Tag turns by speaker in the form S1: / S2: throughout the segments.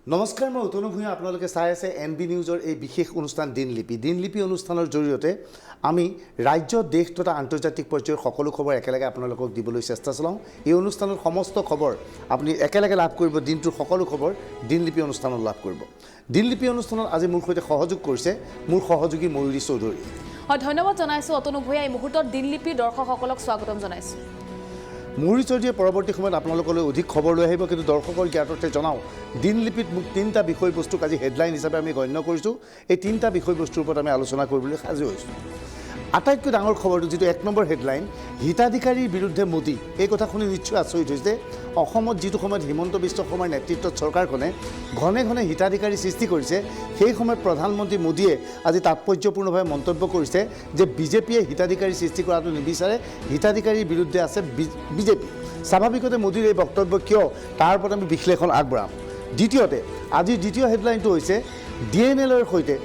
S1: নমস্কাৰ মই উতনু ভূঞা আপোনালোকে চাই আছে এনবি নিউজৰ এই বিশেষ অনুষ্ঠান দিনলিপি অনুষ্ঠানৰ জৰিয়তে আমি ৰাজ্য দেশ তথা আন্তৰ্জাতিক পৰ্যায়ৰ সকলো খবৰ একেলগে আপোনালোকক দিবলৈ চেষ্টা চলাওঁ এই অনুষ্ঠানৰ সমস্ত খবৰ আপুনি একেলগে লাভ কৰিব দিনটোৰ সকলো খবৰ দিনলিপি অনুষ্ঠানত লাভ কৰিব দিনলিপি অনুষ্ঠানত আজি মোৰ সৈতে সহযোগ কৰিছে মোৰ সহযোগী ময়ূৰী চৌধুৰী
S2: হয় ধন্যবাদ জনাইছো অতনু ভূঞা এই মুহূৰ্তত দিনলিপি দৰ্শকসকলক স্বাগতম জনাইছো
S1: ময়ূৰী চৌধুৰীয়ে পৰৱৰ্তী সময়ত আপোনালোকলৈ অধিক খবৰ লৈ আহিব কিন্তু দৰ্শকৰ জ্ঞাততে জনাওঁ দিনলিপিত মোক তিনিটা বিষয়বস্তুক আজি হেডলাইন হিচাপে আমি গণ্য কৰিছোঁ এই তিনিটা বিষয়বস্তুৰ ওপৰত আমি আলোচনা কৰিবলৈ সাজু হৈছোঁ আটাইতকৈ ডাঙৰ খবৰটো যিটো 1 নম্বৰ হেডলাইন হিতাধিকাৰীৰ বিৰুদ্ধে মোদী এই কথা শুনি নিশ্চয় আচৰিত হৈছে অসমত যিটো সময়ত হিমন্ত বিশ্ব শৰ্মাৰ নেতৃত্বত চৰকাৰখনে ঘনে ঘনে হিতাধিকাৰী সৃষ্টি কৰিছে সেই সময়ত প্ৰধানমন্ত্ৰী মোদীয়ে আজি তাৎপৰ্যপূৰ্ণভাৱে মন্তব্য কৰিছে যে বিজেপিয়ে হিতাধিকাৰী সৃষ্টি কৰাটো নিবিচাৰে হিতাধিকাৰীৰ বিৰুদ্ধে আছে বিজেপি স্বাভাৱিকতে মোদীৰ এই বক্তব্য কিয় তাৰ ওপৰত আমি বিশ্লেষণ আগবঢ়াম দ্বিতীয়তে আজিৰ দ্বিতীয় হেডলাইনটো হৈছে ডিএনএলৰ সৈতে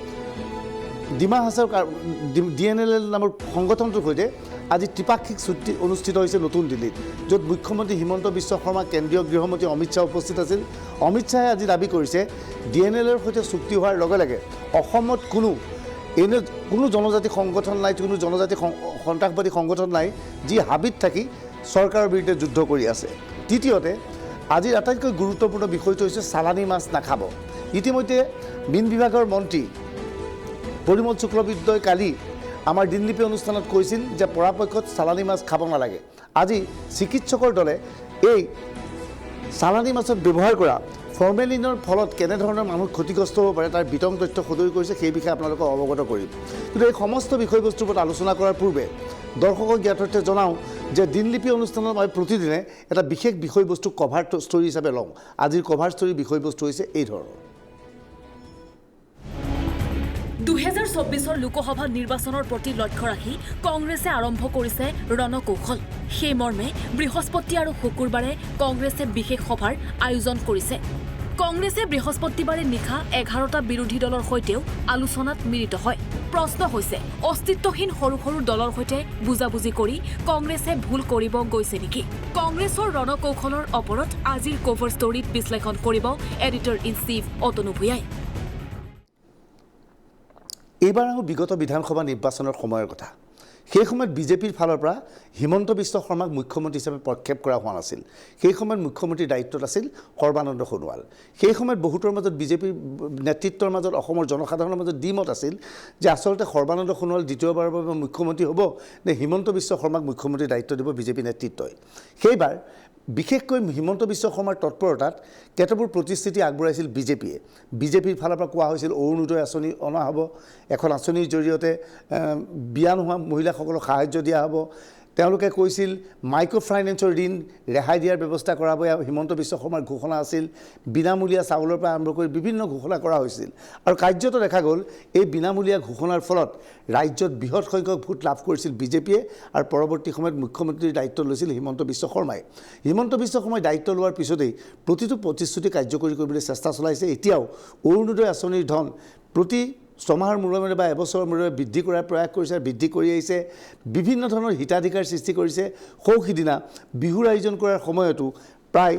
S1: ডিমা হাছাও ডিএনএল নামৰ সংগঠনটোৰ সৈতে আজি ত্ৰিপাক্ষিক চুক্তি অনুষ্ঠিত হৈছে নতুন দিল্লীত য'ত মুখ্যমন্ত্ৰী হিমন্ত বিশ্ব শৰ্মা কেন্দ্ৰীয় গৃহমন্ত্ৰী অমিত শ্বাহ উপস্থিত আছিল অমিত শ্বাহে আজি দাবী কৰিছে ডিএনএলৰ সৈতে চুক্তি হোৱাৰ লগে লগে অসমত কোনো জনজাতি সংগঠন নাই কোনো জনজাতি সন্ত্ৰাসবাদী সংগঠন নাই যি হাবিত থাকি চৰকাৰৰ বিৰুদ্ধে যুদ্ধ কৰি আছে তৃতীয়তে আজিৰ আটাইতকৈ গুৰুত্বপূৰ্ণ বিষয়টো হৈছে চালানী মাছ নাখাব ইতিমধ্যে মীন বিভাগৰ মন্ত্ৰী পৰিমল শুক্লবৈদ্যই কালি আমাৰ দিনলিপি অনুষ্ঠানত কৈছিল যে পৰাপক্ষত চালানী মাছ খাব নালাগে আজি চিকিৎসকৰ দলে এই চালানী মাছত ব্যৱহাৰ কৰা ফৰ্মেলিনৰ ফলত কেনেধৰণৰ মানুহ ক্ষতিগ্ৰস্ত হ'ব পাৰে তাৰ বিতং তথ্য সদৰি কৰিছে সেই বিষয়ে আপোনালোকক অৱগত কৰিম কিন্তু এই সমস্ত বিষয়বস্তুৰ ওপৰত আলোচনা কৰাৰ পূৰ্বে দৰ্শকক জ্ঞাততে জনাওঁ যে দিনলিপি অনুষ্ঠানত মই প্ৰতিদিনে এটা বিশেষ বিষয়বস্তু কভাৰ ষ্টৰী হিচাপে লওঁ আজিৰ কভাৰ ষ্টৰীৰ বিষয়বস্তু হৈছে এই ধৰণৰ
S2: 2024 লোকসভা নিৰ্বাচনৰ প্ৰতি লক্ষ্য ৰাখি কংগ্ৰেছে আৰম্ভ কৰিছে ৰণকৌশল সেই মৰ্মে বৃহস্পতি আৰু শুকুৰবাৰে কংগ্ৰেছে বিশেষ সভাৰ আয়োজন কৰিছে কংগ্ৰেছে বৃহস্পতিবাৰে নিশা 11টা বিৰোধী দলৰ সৈতেও আলোচনাত মিলিত হয় প্ৰশ্ন হৈছে অস্তিত্বহীন সৰু সৰু দলৰ সৈতে বুজাবুজি কৰি কংগ্ৰেছে ভুল কৰিব গৈছে নেকি কংগ্ৰেছৰ ৰণকৌশলৰ ওপৰত আজিৰ কভাৰ ষ্টৰীত বিশ্লেষণ কৰিব এডিটৰ ইন চিফ অতনু ভূঞাই
S1: এইবাৰ আৰু বিগত বিধানসভা নিৰ্বাচনৰ সময়ৰ কথা সেই সময়ত বিজেপিৰ ফালৰ পৰা হিমন্ত বিশ্ব শৰ্মাক মুখ্যমন্ত্ৰী হিচাপে প্ৰক্ষেপ কৰা হোৱা নাছিল সেই সময়ত মুখ্যমন্ত্ৰীৰ দায়িত্বত আছিল সৰ্বানন্দ সোণোৱাল সেই সময়ত বহুতৰ মাজত বিজেপিৰ নেতৃত্বৰ মাজত অসমৰ জনসাধাৰণৰ মাজত দ্বিমত আছিল যে আচলতে সৰ্বানন্দ সোণোৱাল দ্বিতীয়বাৰৰ বাবে মুখ্যমন্ত্ৰী হ'ব নে হিমন্ত বিশ্ব শৰ্মাক মুখ্যমন্ত্ৰীৰ দায়িত্ব দিব বিজেপি নেতৃত্বই সেইবাৰ বিশেষকৈ হিমন্ত বিশ্ব শৰ্মাৰ তৎপৰতাত কেতবোৰ প্ৰতিশ্ৰুতি আগবঢ়াইছিল বিজেপিৰ ফালৰ পৰা কোৱা হৈছিল অৰুণোদয় আঁচনি অনা হ'ব এখন আঁচনিৰ জৰিয়তে বিয়া নোহোৱা মহিলাসকলক সাহায্য দিয়া হ'ব তেওঁলোকে কৈছিল মাইক্ৰ' ফাইনেন্সৰ ঋণ ৰেহাই দিয়াৰ ব্যৱস্থা কৰাব হিমন্ত বিশ্ব শৰ্মাৰ ঘোষণা আছিল বিনামূলীয়া চাউলৰ পৰা আৰম্ভ কৰি বিভিন্ন ঘোষণা কৰা হৈছিল আৰু কাৰ্যত দেখা গ'ল এই বিনামূলীয়া ঘোষণাৰ ফলত ৰাজ্যত বৃহৎ সংখ্যক ভোট লাভ কৰিছিল বিজেপিয়ে আৰু পৰৱৰ্তী সময়ত মুখ্যমন্ত্ৰীৰ দায়িত্ব লৈছিল হিমন্ত বিশ্ব শৰ্মাই হিমন্ত বিশ্ব শৰ্মাই দায়িত্ব লোৱাৰ পিছতেই প্ৰতিটো প্ৰতিশ্ৰুতি কাৰ্যকৰী কৰিবলৈ চেষ্টা চলাইছে এতিয়াও অৰুণোদয় আঁচনিৰ ধন প্ৰতি ছমাহৰ মূৰে মূৰে বা এবছৰৰ মূৰে বৃদ্ধি কৰাৰ প্ৰয়াস কৰিছে বৃদ্ধি কৰি আহিছে বিভিন্ন ধৰণৰ হিতাধিকাৰ সৃষ্টি কৰিছে সৌসিদিনা বিহুৰ আয়োজন কৰাৰ সময়তো প্ৰায়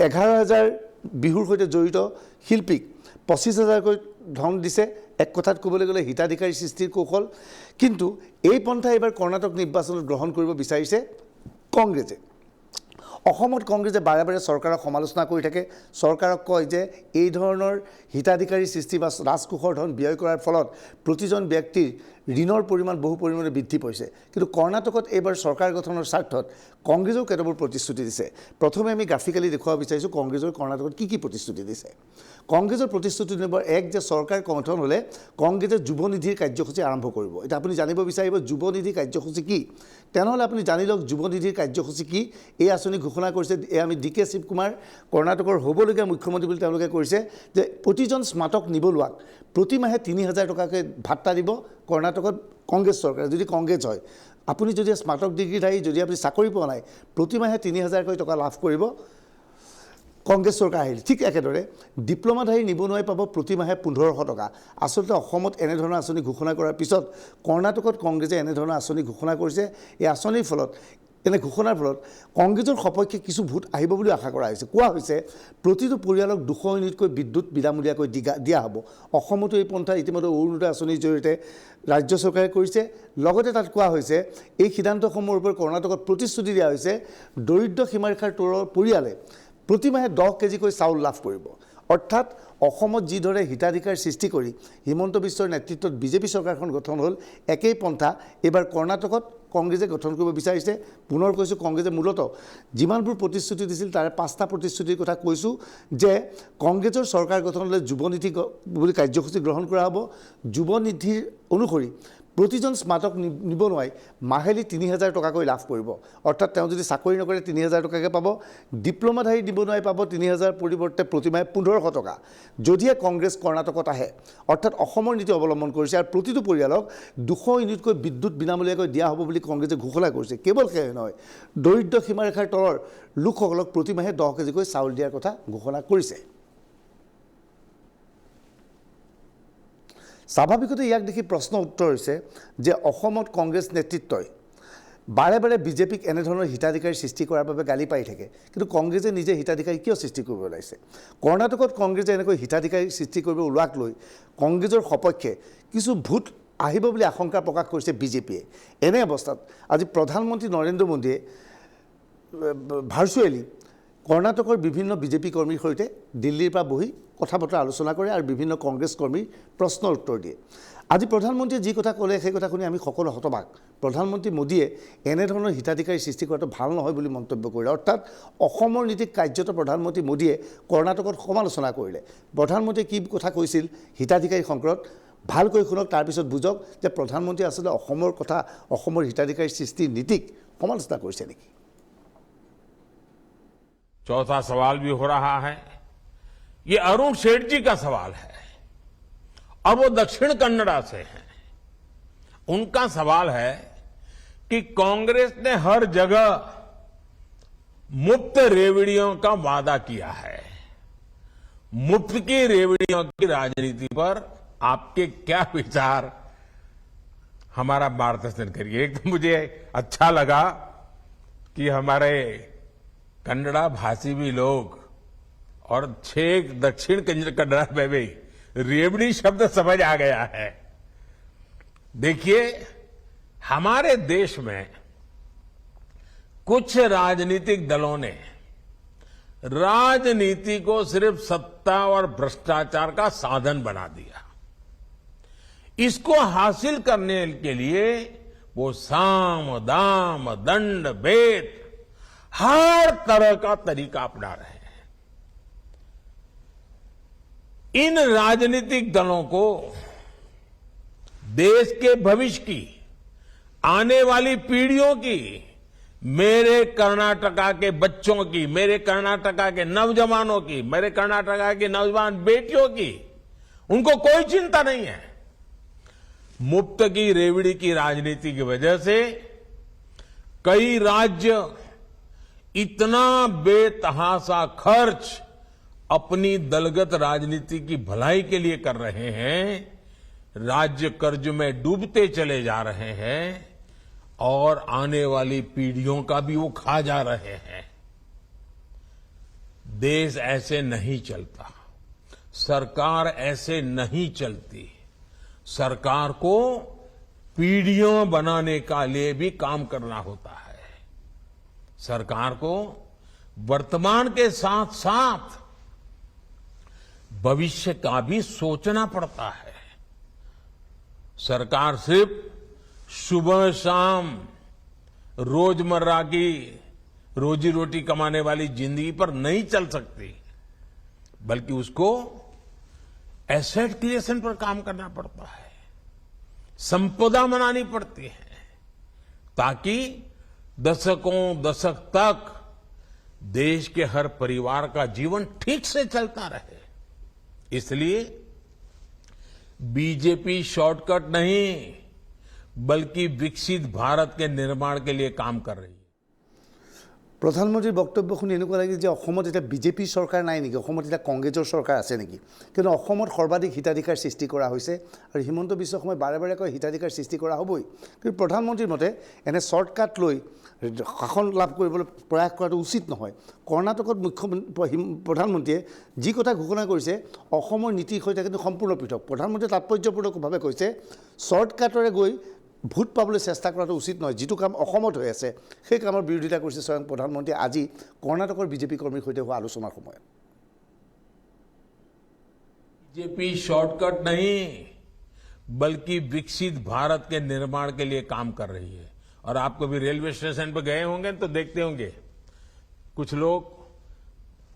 S1: 11,000 বিহুৰ সৈতে জড়িত শিল্পীক 25,000কৈ ধন দিছে এক কথাত ক'বলৈ গ'লে হিতাধিকাৰী সৃষ্টিৰ কৌশল কিন্তু এই পন্থা এইবাৰ কৰ্ণাটক নিৰ্বাচনত গ্ৰহণ কৰিব বিচাৰিছে কংগ্ৰেছে অসমত কংগ্ৰেছে বাৰে বাৰে চৰকাৰক সমালোচনা কৰি থাকে চৰকাৰক কয় যে এই ধৰণৰ হিতাধিকাৰী সৃষ্টি বা ৰাজকোষৰ ধন ব্যয় কৰাৰ ফলত প্ৰতিজন ব্যক্তিৰ ঋণৰ পৰিমাণ বহু পৰিমাণে বৃদ্ধি পাইছে কিন্তু কৰ্ণাটকত এইবাৰ চৰকাৰ গঠনৰ স্বাৰ্থত কংগ্ৰেছেও কেতবোৰ প্ৰতিশ্ৰুতি দিছে প্ৰথমে আমি গ্ৰাফিকেলি দেখুৱাব বিচাৰিছোঁ কংগ্ৰেছৰ কৰ্ণাটকত কি প্ৰতিশ্ৰুতি দিছে কংগ্ৰেছৰ প্ৰতিশ্ৰুতি নম্বৰ 1 যে চৰকাৰ গঠন হ'লে কংগ্ৰেছে যুৱ নিধিৰ কাৰ্যসূচী আৰম্ভ কৰিব এটা আপুনি জানিব বিচাৰিব যুৱ নিধি কাৰ্যসূচী কি তেনেহ'লে আপুনি জানি লওক যুৱ নিধিৰ কাৰ্যসূচী কি এই আঁচনি ঘোষণা কৰিছে আমি DK শিৱকুমাৰ কৰ্ণাটকৰ হ'বলগীয়া মুখ্যমন্ত্ৰী বুলি তেওঁলোকে কৈছে যে প্ৰতিজন স্নাতক নিবনুৱাক প্ৰতি মাহে 3,000 টকাকৈ ভাত্তা দিব কৰ্ণাটকত কংগ্ৰেছ চৰকাৰে যদি কংগ্ৰেছ হয় আপুনি যদি স্নাতক ডিগ্ৰীধাৰী যদি আপুনি চাকৰি পোৱা নাই প্ৰতি মাহে 3,000কৈ টকা লাভ কৰিব কংগ্ৰেছ চৰকাৰ আহিল ঠিক একেদৰে ডিপ্ল'মাধাৰী নিবনুৱাই পাব প্ৰতি মাহে 1,500 টকা আচলতে অসমত এনেধৰণৰ আঁচনি ঘোষণা কৰাৰ পিছত কৰ্ণাটকত কংগ্ৰেছে এনেধৰণৰ আঁচনি ঘোষণা কৰিছে এই আঁচনিৰ ফলত এনে ঘোষণাৰ ফলত কংগ্ৰেছৰ সপক্ষে কিছু ভোট আহিব বুলি আশা কৰা হৈছে। কোৱা হৈছে প্ৰতিটো পৰিয়ালক 200 ইউনিটকৈ বিদ্যুৎ বিনামূলীয়াকৈ দিয়া হ'ব। অসমতো এই পন্থা ইতিমধ্যে অৰুণোদয় আঁচনিৰ জৰিয়তে ৰাজ্য চৰকাৰে কৰিছে। লগতে তাত কোৱা হৈছে এই সিদ্ধান্তসমূহৰ ওপৰত কৰ্ণাটকত প্ৰতিশ্ৰুতি দিয়া হৈছে দৰিদ্ৰ সীমাৰেখাৰ তলৰ পৰিয়ালে প্ৰতিমাহে 10 কেজিকৈ চাউল লাভ কৰিব। অৰ্থাৎ অসমত যিদৰে হিতাধিকাৰ সৃষ্টি কৰি হিমন্ত বিশ্বৰ নেতৃত্বত বিজেপি চৰকাৰখন গঠন হ'ল, একেই পন্থা এইবাৰ কৰ্ণাটকত কংগ্ৰেছে গঠন কৰিব বিচাৰিছে। পুনৰ কৈছোঁ, কংগ্ৰেছে মূলতঃ যিমানবোৰ প্ৰতিশ্ৰুতি দিছিল তাৰে 5টা প্ৰতিশ্ৰুতিৰ কথা কৈছোঁ যে কংগ্ৰেছৰ চৰকাৰ গঠনলৈ যুৱনীতি বুলি কাৰ্যসূচী গ্ৰহণ কৰা হ'ব। যুৱনীতিৰ অনুসৰি প্ৰতিজন স্নাতক নিবনুৱাই মাহিলী 3000 টকাকৈ লাভ কৰিব। অৰ্থাৎ তেওঁ যদি চাকৰি নকৰে 3000 টকাকৈ পাব। ডিপ্ল'মাধাৰী নিবনুৱাই পাব 3000 পৰিৱৰ্তে প্ৰতিমাহে 1500 টকা। যদিহে কংগ্ৰেছ কৰ্ণাটকত আহে, অৰ্থাৎ অসমৰ নীতি অৱলম্বন কৰিছে আৰু প্ৰতিটো পৰিয়ালক 200 ইউনিটকৈ বিদ্যুৎ বিনামূলীয়াকৈ দিয়া হ'ব বুলি কংগ্ৰেছে ঘোষণা কৰিছে। কেৱল সেয়াই নহয়, দৰিদ্ৰ সীমাৰেখাৰ তলৰ লোকসকলক প্ৰতিমাহে 10 কেজিকৈ চাউল দিয়াৰ কথা ঘোষণা কৰিছে। স্বাভাৱিকতে ইয়াক দেখি প্ৰশ্ন উত্তৰ হৈছে যে অসমত কংগ্ৰেছ নেতৃত্বই বাৰে বাৰে বিজেপিক এনেধৰণৰ হিতাধিকাৰী সৃষ্টি কৰাৰ বাবে গালি পাৰি থাকে, কিন্তু কংগ্ৰেছে নিজে হিতাধিকাৰী কিয় সৃষ্টি কৰিব ওলাইছে? কৰ্ণাটকত কংগ্ৰেছে এনেকৈ হিতাধিকাৰী সৃষ্টি কৰিব ওলোৱাক লৈ কংগ্ৰেছৰ সপক্ষে কিছু ভোট আহিব বুলি আশংকা প্ৰকাশ কৰিছে বিজেপিয়ে। এনে অৱস্থাত আজি প্ৰধানমন্ত্ৰী নৰেন্দ্ৰ মোদীয়ে ভাৰ্চুৱেলি কৰ্ণাটকৰ বিভিন্ন বিজেপি কৰ্মীৰ সৈতে দিল্লীৰ পৰা বহি কথা বতৰা আলোচনা কৰে আৰু বিভিন্ন কংগ্ৰেছ কৰ্মীৰ প্ৰশ্নৰ উত্তৰ দিয়ে। আজি প্ৰধানমন্ত্ৰীয়ে যি কথা ক'লে সেই কথা শুনি আমি সকলো হতবাক। প্ৰধানমন্ত্ৰী মোদীয়ে এনেধৰণৰ হিতাধিকাৰী সৃষ্টি কৰাটো ভাল নহয় বুলি মন্তব্য কৰিলে। অৰ্থাৎ অসমৰ নীতিক কাৰ্যত প্ৰধানমন্ত্ৰী মোদীয়ে কৰ্ণাটকত সমালোচনা কৰিলে। প্ৰধানমন্ত্ৰীয়ে কি কথা কৈছিল হিতাধিকাৰী সংক্ৰান্তত ভালকৈ শুনক, তাৰপিছত বুজক যে প্ৰধানমন্ত্ৰীয়ে আচলতে অসমৰ কথা, অসমৰ হিতাধিকাৰী সৃষ্টিৰ নীতিক সমালোচনা কৰিছে নেকি।
S3: चौथा सवाल भी हो रहा है, ये अरुण सेठ जी का सवाल है और वो दक्षिण कन्नड़ा से हैं। उनका सवाल है कि कांग्रेस ने हर जगह मुफ्त रेवड़ियों का वादा किया है। मुफ्त की रेवड़ियों की राजनीति पर आपके क्या विचार, हमारा मार्गदर्शन करिए। एक तो मुझे अच्छा लगा कि हमारे कन्नड़ा भाषी भी लोग और छेक दक्षिण कन्नड़ा में भी रेवड़ी शब्द समझ आ गया है। देखिए, हमारे देश में कुछ राजनीतिक दलों ने राजनीति को सिर्फ सत्ता और भ्रष्टाचार का साधन बना दिया। इसको हासिल करने के लिए वो साम दाम दंड भेद हर तरह का तरीका अपना रहे हैं। इन राजनीतिक दलों को देश के भविष्य की, आने वाली पीढ़ियों की, मेरे कर्नाटका के बच्चों की, मेरे कर्नाटका के नौजवानों की, मेरे कर्नाटका की नौजवान बेटियों की, उनको कोई चिंता नहीं है। मुफ्त की रेवड़ी की राजनीति की वजह से कई राज्य इतना बेतहासा खर्च अपनी दलगत राजनीति की भलाई के लिए कर रहे हैं, राज्य कर्ज में डूबते चले जा रहे हैं और आने वाली पीढ़ियों का भी वो खा जा रहे हैं। देश ऐसे नहीं चलता, सरकार ऐसे नहीं चलती। सरकार को पीढ़ियों बनाने का लिए भी काम करना होता है। सरकार को वर्तमान के साथ साथ भविष्य का भी सोचना पड़ता है। सरकार सिर्फ सुबह शाम रोजमर्रा की रोजी रोटी कमाने वाली जिंदगी पर नहीं चल सकती, बल्कि उसको एसेट क्रिएशन पर काम करना पड़ता है, संपदा बनानी पड़ती है, ताकि दशकों दशक तक देश के हर परिवार का जीवन ठीक से चलता रहे। इसलिए बीजेपी शॉर्टकट नहीं, बल्कि विकसित भारत के निर्माण के लिए काम कर रही है।
S1: প্ৰধানমন্ত্ৰীৰ বক্তব্য শুনি এনেকুৱা লাগে যে অসমত এতিয়া বিজেপি চৰকাৰ নাই নেকি, অসমত এতিয়া কংগ্ৰেছৰ চৰকাৰ আছে নেকি। কিন্তু অসমত সৰ্বাধিক হিতাধিকাৰ সৃষ্টি কৰা হৈছে আৰু হিমন্ত বিশ্ব শৰ্মাই বাৰে বাৰে কয় হিতাধিকাৰ সৃষ্টি কৰা হ'বই। কিন্তু প্ৰধানমন্ত্ৰীৰ মতে এনে শ্বৰ্টকাট লৈ শাসন লাভ কৰিবলৈ প্ৰয়াস কৰাটো উচিত নহয়। কৰ্ণাটকত প্ৰধানমন্ত্ৰীয়ে যি কথা ঘোষণা কৰিছে অসমৰ নীতিৰ সৈতে কিন্তু সম্পূৰ্ণ পৃথক। প্ৰধানমন্ত্ৰীয়ে তাৎপৰ্যপূৰ্ণভাৱে কৈছে শ্বৰ্টকাটেৰে গৈ ভোট পাবলৈ চেষ্টা কৰাটো উচিত নহয়। যিটো কাম অসমত হৈ আছে সেই কামৰ বিৰোধিতা কৰিছে স্বয়ং প্ৰধানমন্ত্ৰীয়ে আজি কৰ্ণাটকৰ বিজেপি কৰ্মীৰ সৈতে হোৱা আলোচনাৰ সময়ত।
S3: बीजेपी शॉर्टकट नहीं बल्कि विकसित भारत के निर्माण के लिए काम कर रही है। और आप कभी रेलवे स्टेशन पर गए होंगे तो देखते होंगे कुछ लोग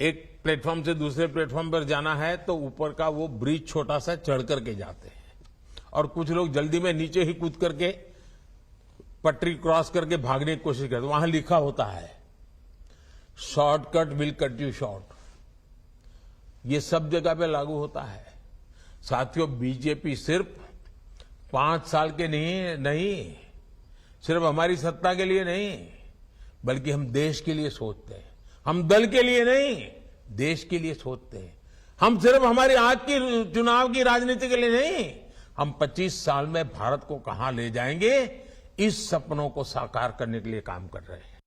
S3: एक प्लेटफॉर्म से दूसरे प्लेटफॉर्म पर जाना है तो ऊपर का वो ब्रिज छोटा सा चढ़ करके जाते हैं और कुछ लोग जल्दी में नीचे ही कूद करके पटरी क्रॉस करके भागने की कोशिश करते। वहां लिखा होता है shortcut will cut you short. ये सब जगह पे लागू होता है। साथियों, बीजेपी सिर्फ 5 साल के नहीं सिर्फ हमारी सत्ता के लिए नहीं बल्कि हम देश के लिए सोचते हैं। हम दल के लिए नहीं देश के लिए सोचते हैं। हम सिर्फ हमारी आज की चुनाव की राजनीति के लिए नहीं, हम 25 साल में भारत को कहां ले जाएंगे इस सपनों को साकार करने के लिए काम कर रहे हैं।